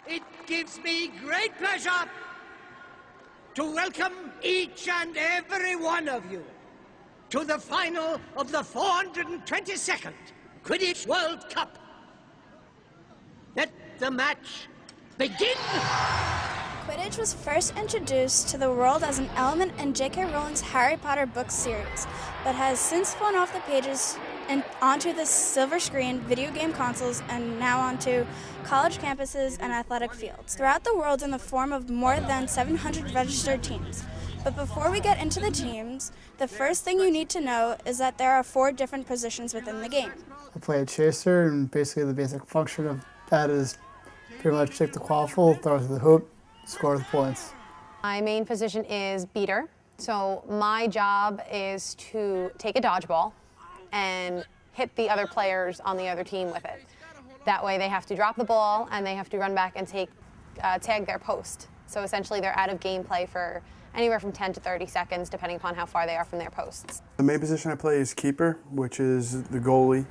It gives me great pleasure to welcome each and every one of you to the final of the 422nd Quidditch World Cup. Let the match begin! Quidditch was first introduced to the world as an element in J.K. Rowling's Harry Potter book series, but has since flown off the pages and onto the silver screen, video game consoles, and now onto college campuses and athletic fields throughout the world in the form of more than 700 registered teams. But before we get into the teams, the first thing you need to know is that there are 4 different positions within the game. I play a chaser, and basically the basic function of that is pretty much take the quaffle, throw it to the hoop, score the points. My main position is beater. So my job is to take a dodgeball and hit the other players on the other team with it. That way they have to drop the ball and they have to run back and tag their post. So essentially they're out of gameplay for anywhere from 10 to 30 seconds, depending upon how far they are from their posts. The main position I play is keeper, which is the goalie.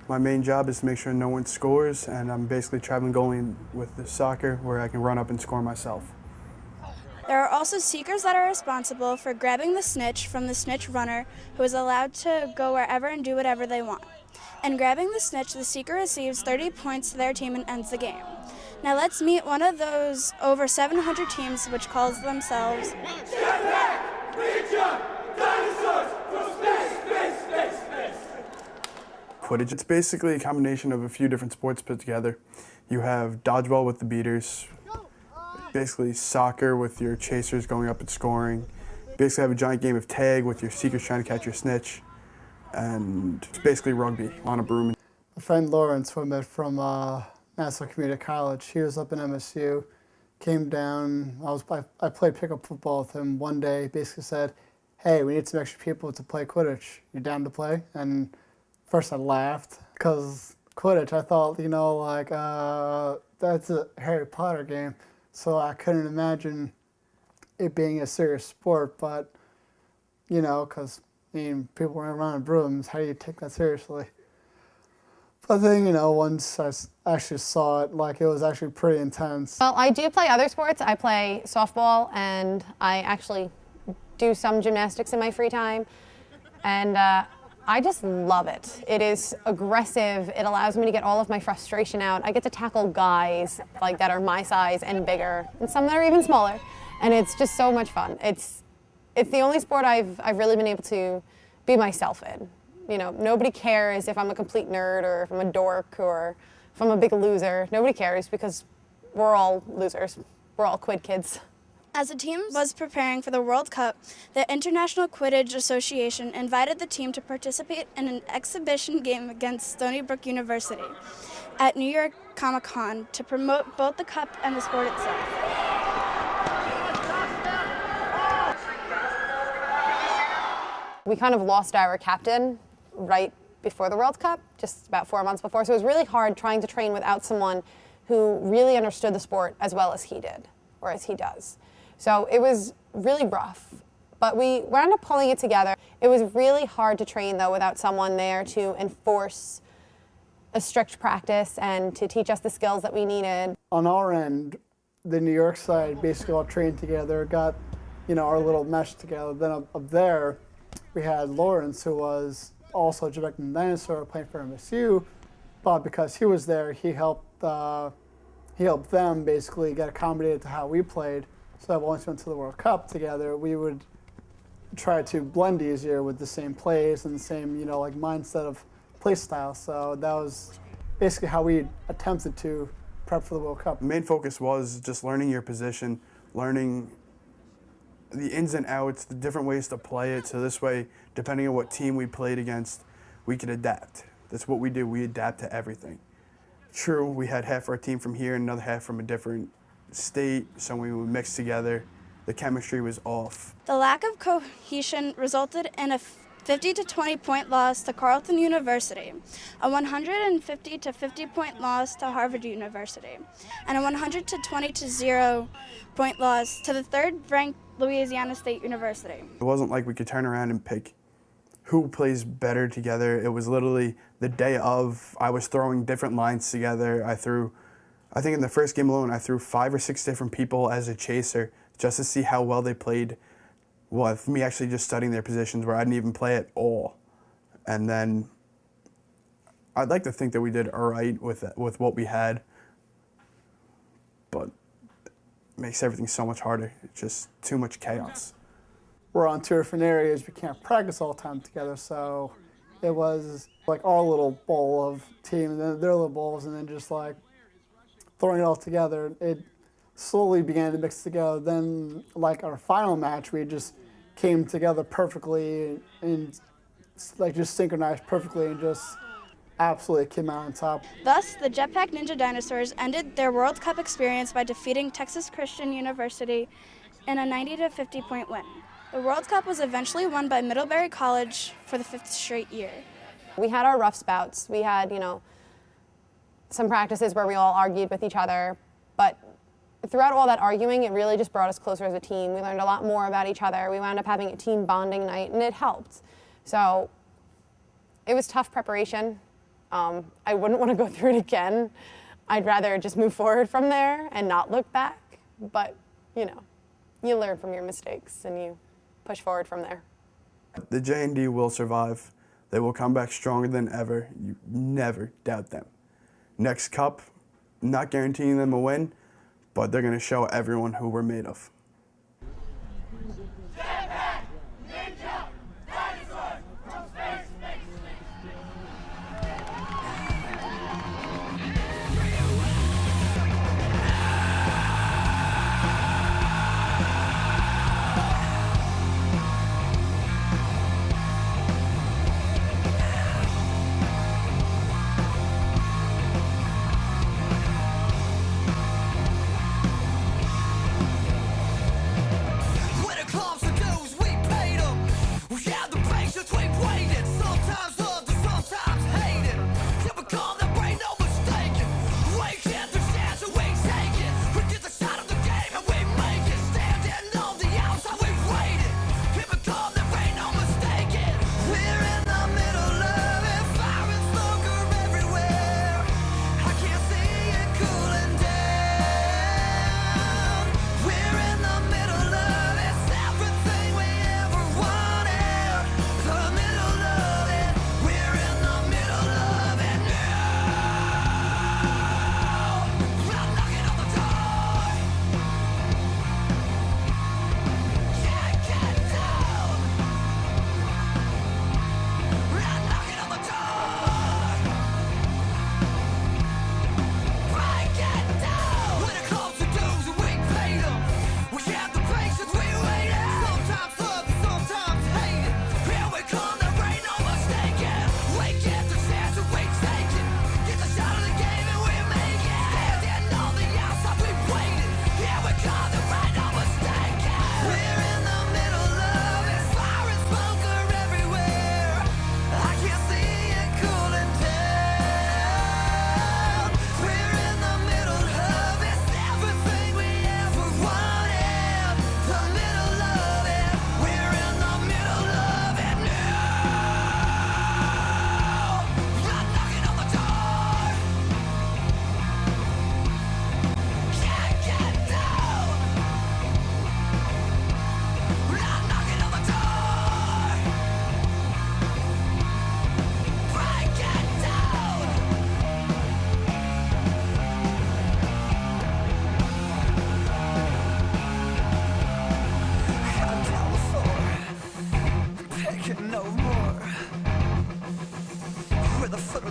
My main job is to make sure no one scores, and I'm basically traveling goalie with the soccer where I can run up and score myself. There are also seekers that are responsible for grabbing the snitch from the snitch runner, who is allowed to go wherever and do whatever they want. And grabbing the snitch, the seeker receives 30 points to their team and ends the game. Now let's meet one of those over 700 teams which calls themselves Jetpack Ninja Dinosaurs from space, space, space, space. Quidditch, it's basically a combination of a few different sports put together. You have dodgeball with the beaters, basically soccer with your chasers going up and scoring. Basically have a giant game of tag with your seekers trying to catch your snitch. And it's basically rugby on a broom. My friend Lawrence, who I met from Nassau Community College, he was up in MSU, came down, I played pickup football with him one day, basically said, hey, we need some extra people to play Quidditch. You down to play? And first I laughed, because Quidditch, I thought, that's a Harry Potter game. So I couldn't imagine it being a serious sport, but, because, people running around in brooms, how do you take that seriously? But then, once I actually saw it, it was actually pretty intense. Well, I do play other sports. I play softball, and I actually do some gymnastics in my free time. And I just love it. It is aggressive. It allows me to get all of my frustration out. I get to tackle guys that are my size and bigger, and some that are even smaller. And it's just so much fun. It's the only sport I've really been able to be myself in. Nobody cares if I'm a complete nerd or if I'm a dork or if I'm a big loser. Nobody cares because we're all losers. We're all Quid kids. As the team was preparing for the World Cup, the International Quidditch Association invited the team to participate in an exhibition game against Stony Brook University at New York Comic Con to promote both the cup and the sport itself. We kind of lost our captain right before the World Cup, just about 4 months before, so it was really hard trying to train without someone who really understood the sport as well as he did, or as he does. So it was really rough, but we wound up pulling it together. It was really hard to train, though, without someone there to enforce a strict practice and to teach us the skills that we needed. On our end, the New York side basically all trained together, got, our little mesh together. Then up there, we had Lawrence, who was also a Jetpack Ninja Dinosaur playing for MSU, but because he was there, he helped them basically get accommodated to how we played. So once we went to the World Cup together, we would try to blend easier with the same plays and the same, mindset of play style. So that was basically how we attempted to prep for the World Cup. The main focus was just learning your position, learning the ins and outs, the different ways to play it, so this way, depending on what team we played against, we could adapt. That's what we do, we adapt to everything. True, we had half our team from here and another half from a different state, so we would mix together. The chemistry was off. The lack of cohesion resulted in a 50 to 20 point loss to Carleton University, a 150 to 50 point loss to Harvard University, and a 100 to 20 to 0 point loss to the third ranked Louisiana State University. It wasn't like we could turn around and pick who plays better together. It was literally the day of, I was throwing different lines together. I threw I think in the first game alone, I threw 5 or 6 different people as a chaser just to see how well they played. Well, me actually just studying their positions where I didn't even play at all. And then I'd like to think that we did all right with what we had, but it makes everything so much harder. It's just too much chaos. We're on 2 different areas. We can't practice all the time together, so it was like our little bowl of team and then their little bowls, and then just like throwing it all together. It slowly began to mix together. Then like our final match, we just came together perfectly and like just synchronized perfectly and just absolutely came out on top. Thus, the Jetpack Ninja Dinosaurs ended their World Cup experience by defeating Texas Christian University in a 90-50 point win. The World Cup was eventually won by Middlebury College for the 5th straight year. We had our rough spouts. We had, some practices where we all argued with each other, but throughout all that arguing, it really just brought us closer as a team. We learned a lot more about each other. We wound up having a team bonding night, and it helped. So it was tough preparation. I wouldn't want to go through it again. I'd rather just move forward from there and not look back. But, you learn from your mistakes and you push forward from there. The J&D will survive. They will come back stronger than ever. You never doubt them. Next cup, not guaranteeing them a win, but they're going to show everyone who we're made of. Jetpack Ninja Dinosaurs from space. We're the foot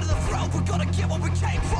of the throat, we're gonna get what we came for.